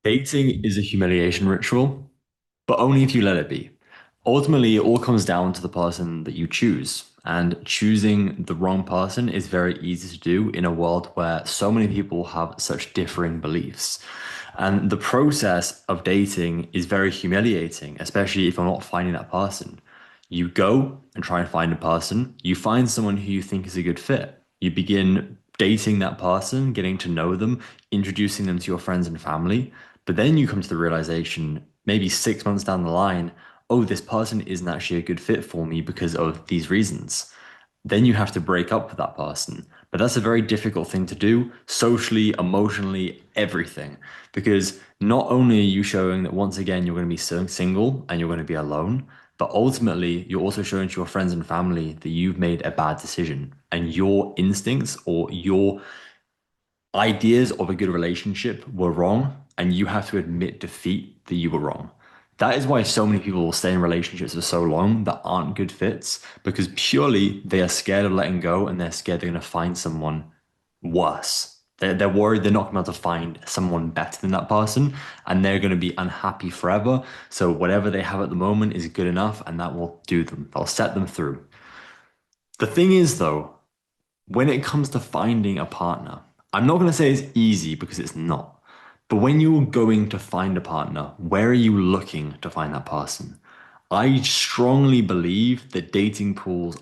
Dating is a humiliation ritual, but only if you let it be. Ultimately, it all comes down to the person that you choose. And choosing the wrong person is very easy to do in a world where so many people have such differing beliefs. And the process of dating is very humiliating, especially if you're not finding that person. You go and try and find a person, you find someone who you think is a good fit. You begin dating that person, getting to know them, introducing them to your friends and family. But then you come to the realization, maybe 6 months down the line, oh, this person isn't actually a good fit for me because of these reasons. Then you have to break up with that person. But that's a very difficult thing to do socially, emotionally, everything. Because not only are you showing that once again you're going to be single and you're going to be alone, but ultimately you're also showing to your friends and family that you've made a bad decision and your instincts or your ideas of a good relationship were wrong, and you have to admit defeat that you were wrong. That is why so many people will stay in relationships for so long that aren't good fits because purely they are scared of letting go and they're scared they're going to find someone worse. They're worried they're not going to be able to find someone better than that person and they're going to be unhappy forever. So whatever they have at the moment is good enough and that will do them. That'll set them through. The thing is, though, when it comes to finding a partner, I'm not going to say it's easy because it's not. But when you're going to find a partner, where are you looking to find that person? I strongly believe that dating apps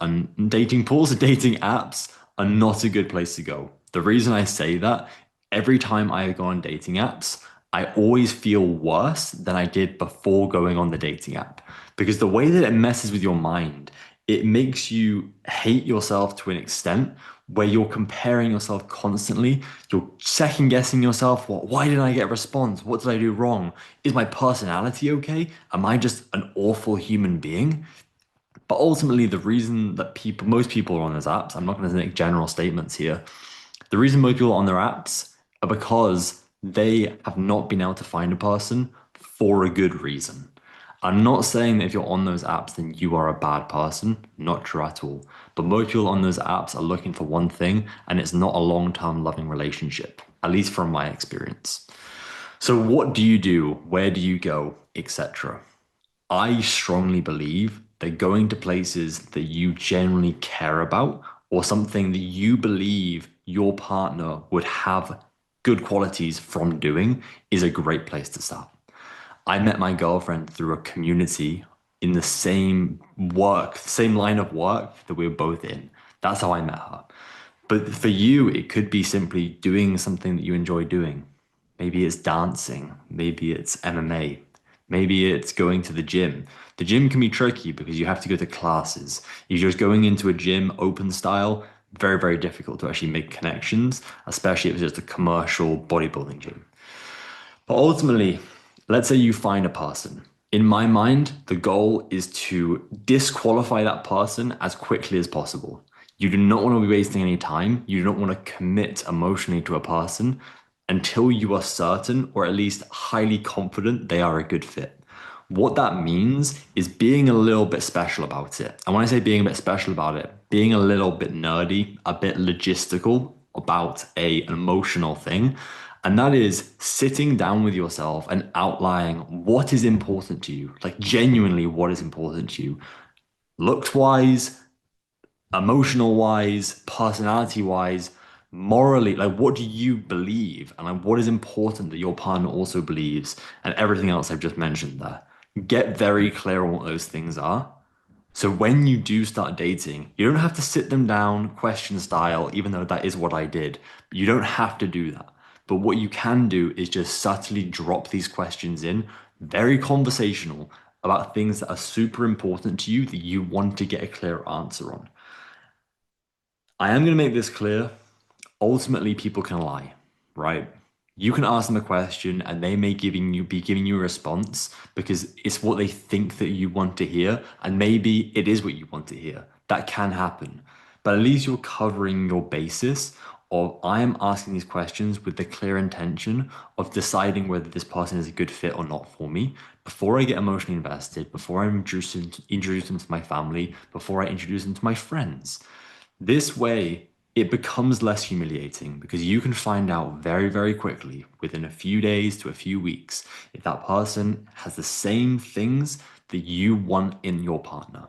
are not a good place to go. The reason I say that, every time I go on dating apps, I always feel worse than I did before going on the dating app. Because the way that it messes with your mind, it makes you hate yourself to an extent where you're comparing yourself constantly. You're second guessing yourself. Why didn't I get a response? What did I do wrong? Is my personality okay? Am I just an awful human being? But ultimately, the reason that most people are on those apps, I'm not going to make general statements here. The reason most people are on their apps are because they have not been able to find a person for a good reason. I'm not saying that if you're on those apps, then you are a bad person. Not true at all. But most people on those apps are looking for one thing, and it's not a long-term loving relationship, at least from my experience. So, what do you do? Where do you go? Etc. I strongly believe that going to places that you genuinely care about or something that you believe your partner would have good qualities from doing is a great place to start. I met my girlfriend through a community in the same line of work that we were both in. That's how I met her. But for you, it could be simply doing something that you enjoy doing. Maybe it's dancing, maybe it's MMA, maybe it's going to the gym. The gym can be tricky because you have to go to classes. If you're just going into a gym open style, very, very difficult to actually make connections, especially if it's just a commercial bodybuilding gym. But ultimately, let's say you find a person. In my mind, the goal is to disqualify that person as quickly as possible. You do not want to be wasting any time. You don't want to commit emotionally to a person until you are certain, or at least highly confident, they are a good fit. What that means is being a little bit special about it. And when I say being a bit special about it, being a little bit nerdy, a bit logistical about an emotional thing. And that is sitting down with yourself and outlining what is important to you, like genuinely what is important to you, looks wise, emotional wise, personality wise, morally, like what do you believe and like what is important that your partner also believes and everything else I've just mentioned there. Get very clear on what those things are. So when you do start dating, you don't have to sit them down question style, even though that is what I did. You don't have to do that. But what you can do is just subtly drop these questions in, very conversational about things that are super important to you that you want to get a clear answer on. I am going to make this clear. Ultimately, people can lie, right? You can ask them a question and they may be giving you a response because it's what they think that you want to hear, and maybe it is what you want to hear. That can happen. But at least you're covering your basis of I am asking these questions with the clear intention of deciding whether this person is a good fit or not for me before I get emotionally invested, before I introduce them to my family, before I introduce them to my friends. This way, it becomes less humiliating because you can find out very, very quickly within a few days to a few weeks if that person has the same things that you want in your partner.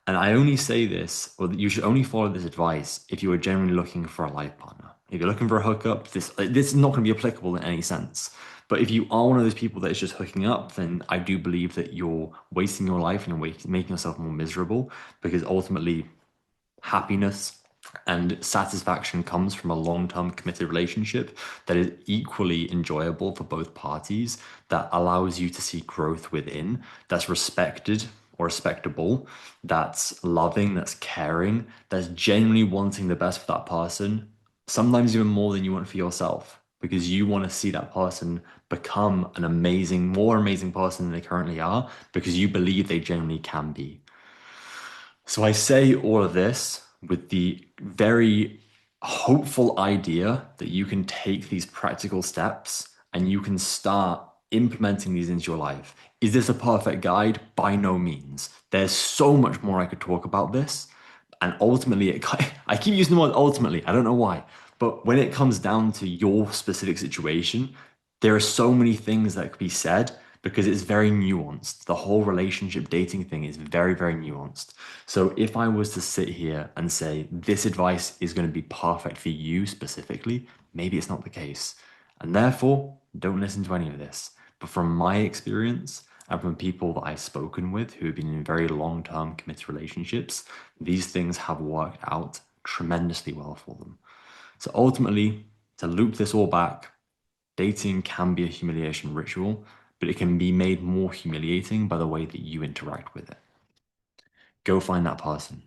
And I only say this, or that you should only follow this advice if you are genuinely looking for a life partner. If you're looking for a hookup, this is not going to be applicable in any sense. But if you are one of those people that is just hooking up, then I do believe that you're wasting your life and you're making yourself more miserable because ultimately happiness and satisfaction comes from a long-term committed relationship that is equally enjoyable for both parties, that allows you to see growth within, that's respected or respectable, that's loving, that's caring, that's genuinely wanting the best for that person, sometimes even more than you want for yourself, because you want to see that person become an amazing, more amazing person than they currently are, because you believe they genuinely can be. So I say all of this with the very hopeful idea that you can take these practical steps and you can start implementing these into your life. Is this a perfect guide? By no means. There's so much more I could talk about this. And ultimately, I keep using the word ultimately, I don't know why. But when it comes down to your specific situation, there are so many things that could be said because it's very nuanced. The whole relationship dating thing is very, very nuanced. So if I was to sit here and say this advice is going to be perfect for you specifically, maybe it's not the case. And therefore, don't listen to any of this. But from my experience and from people that I've spoken with who have been in very long term committed relationships, these things have worked out tremendously well for them. So ultimately, to loop this all back, dating can be a humiliation ritual, but it can be made more humiliating by the way that you interact with it. Go find that person.